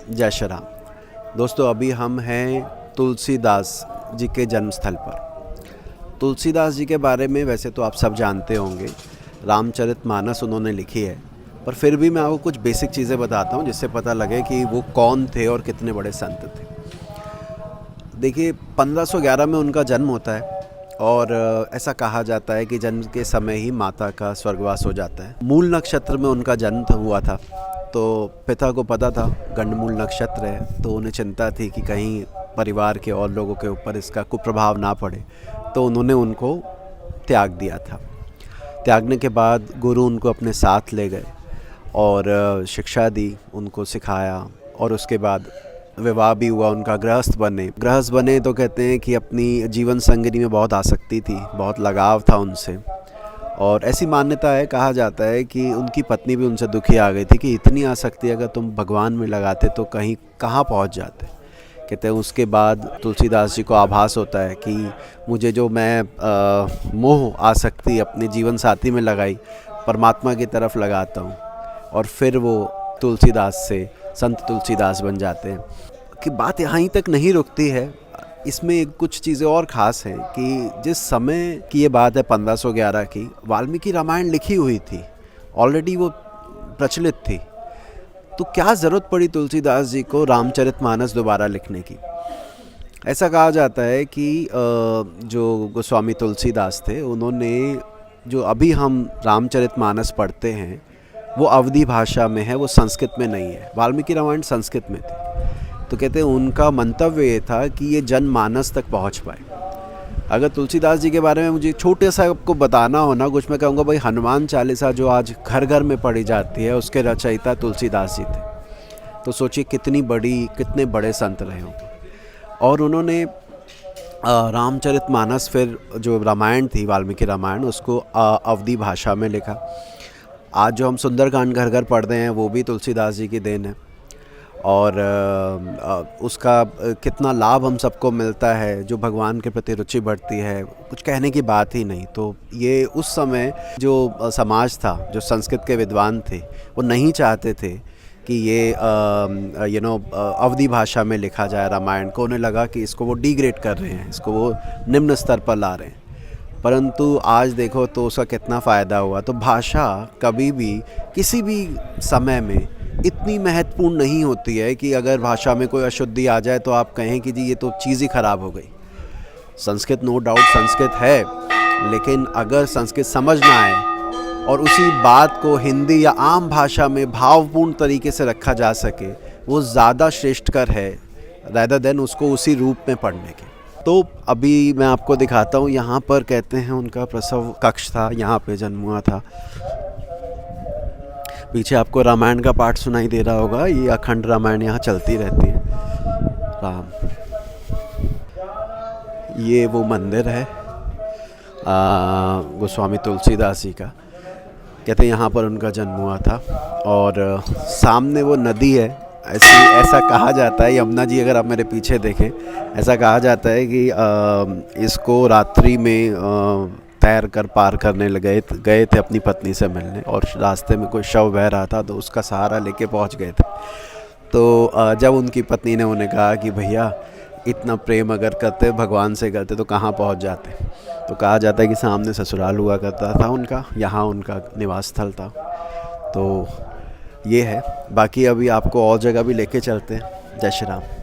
जय श्री राम। दोस्तों, अभी हम हैं तुलसीदास जी के जन्म स्थल पर। तुलसीदास जी के बारे में वैसे तो आप सब जानते होंगे, रामचरितमानस उन्होंने लिखी है, पर फिर भी मैं आपको कुछ बेसिक चीज़ें बताता हूँ जिससे पता लगे कि वो कौन थे और कितने बड़े संत थे। देखिए, 1511 में उनका जन्म होता है और ऐसा कहा जाता है कि जन्म के समय ही माता का स्वर्गवास हो जाता है। मूल नक्षत्र में उनका जन्म हुआ था, तो पिता को पता था गंडमूल नक्षत्र है, तो उन्हें चिंता थी कि कहीं परिवार के और लोगों के ऊपर इसका कुप्रभाव ना पड़े, तो उन्होंने उनको त्याग दिया था। त्यागने के बाद गुरु उनको अपने साथ ले गए और शिक्षा दी, उनको सिखाया, और उसके बाद विवाह भी हुआ उनका। गृहस्थ बने तो कहते हैं कि अपनी जीवन संगिनी में बहुत आसक्ति थी, बहुत लगाव था उनसे, और ऐसी मान्यता है, कहा जाता है कि उनकी पत्नी भी उनसे दुखी आ गई थी कि इतनी आसक्ति अगर तुम भगवान में लगाते तो कहीं कहाँ पहुँच जाते। कहते हैं उसके बाद तुलसीदास जी को आभास होता है कि मुझे जो मैं मोह आसक्ति अपने जीवन साथी में लगाई, परमात्मा की तरफ लगाता हूँ, और फिर वो तुलसीदास से संत तुलसीदास बन जाते हैं। कि बात यहाँ ही तक नहीं रुकती है, इसमें कुछ चीज़ें और ख़ास हैं कि जिस समय की ये बात है 1511 की, वाल्मीकि रामायण लिखी हुई थी, ऑलरेडी वो प्रचलित थी, तो क्या ज़रूरत पड़ी तुलसीदास जी को रामचरितमानस दोबारा लिखने की। ऐसा कहा जाता है कि जो गोस्वामी तुलसीदास थे, उन्होंने जो अभी हम रामचरितमानस पढ़ते हैं वो अवधी भाषा में है, वो संस्कृत में नहीं है। वाल्मीकि रामायण संस्कृत में थी, तो कहते हैं उनका मंतव्य ये था कि ये जनमानस तक पहुंच पाए। अगर तुलसीदास जी के बारे में मुझे छोटे सा आपको बताना हो ना कुछ, मैं कहूँगा भाई हनुमान चालीसा जो आज घर घर में पढ़ी जाती है, उसके रचयिता तुलसीदास जी थे। तो सोचिए कितने बड़े संत रहे होंगे। और उन्होंने रामचरितमानस, फिर जो रामायण थी वाल्मीकि रामायण, उसको अवधी भाषा में लिखा। आज जो हम सुंदरकांड घर घर पढ़ रहे हैं वो भी तुलसीदास जी की देन है, और उसका कितना लाभ हम सबको मिलता है, जो भगवान के प्रति रुचि बढ़ती है, कुछ कहने की बात ही नहीं। तो ये उस समय जो समाज था, जो संस्कृत के विद्वान थे, वो नहीं चाहते थे कि ये अवधी भाषा में लिखा जाए रामायण को। उन्हें लगा कि इसको वो डिग्रेड कर रहे हैं, इसको वो निम्न स्तर पर ला रहे हैं। परंतु आज देखो तो उसका कितना फ़ायदा हुआ। तो भाषा कभी भी किसी भी समय में इतनी महत्वपूर्ण नहीं होती है कि अगर भाषा में कोई अशुद्धि आ जाए तो आप कहें कि जी ये तो चीज़ ही ख़राब हो गई। संस्कृत नो डाउट संस्कृत है, लेकिन अगर संस्कृत समझ ना आए और उसी बात को हिंदी या आम भाषा में भावपूर्ण तरीके से रखा जा सके, वो ज़्यादा श्रेष्ठकर है रैदर देन उसको उसी रूप में पढ़ने के। तो अभी मैं आपको दिखाता हूँ, यहाँ पर कहते हैं उनका प्रसव कक्ष था, यहाँ पे जन्म हुआ था। पीछे आपको रामायण का पाठ सुनाई दे रहा होगा, ये अखंड रामायण यहाँ चलती रहती है। राम, ये वो मंदिर है गोस्वामी तुलसीदास जी का। कहते हैं यहाँ पर उनका जन्म हुआ था, और सामने वो नदी है। ऐसा कहा जाता है, यमुना जी अगर आप मेरे पीछे देखें, ऐसा कहा जाता है कि इसको रात्रि में तैर कर पार करने गए थे अपनी पत्नी से मिलने, और रास्ते में कोई शव बह रहा था तो उसका सहारा लेके पहुंच गए थे। तो जब उनकी पत्नी ने उन्हें कहा कि भैया इतना प्रेम अगर करते भगवान से करते तो कहाँ पहुंच जाते, तो कहा जाता है कि सामने ससुराल हुआ करता था उनका, यहाँ उनका निवास स्थल था। तो ये है। बाकी अभी आपको और जगह भी लेके चलते हैं। जय श्री राम।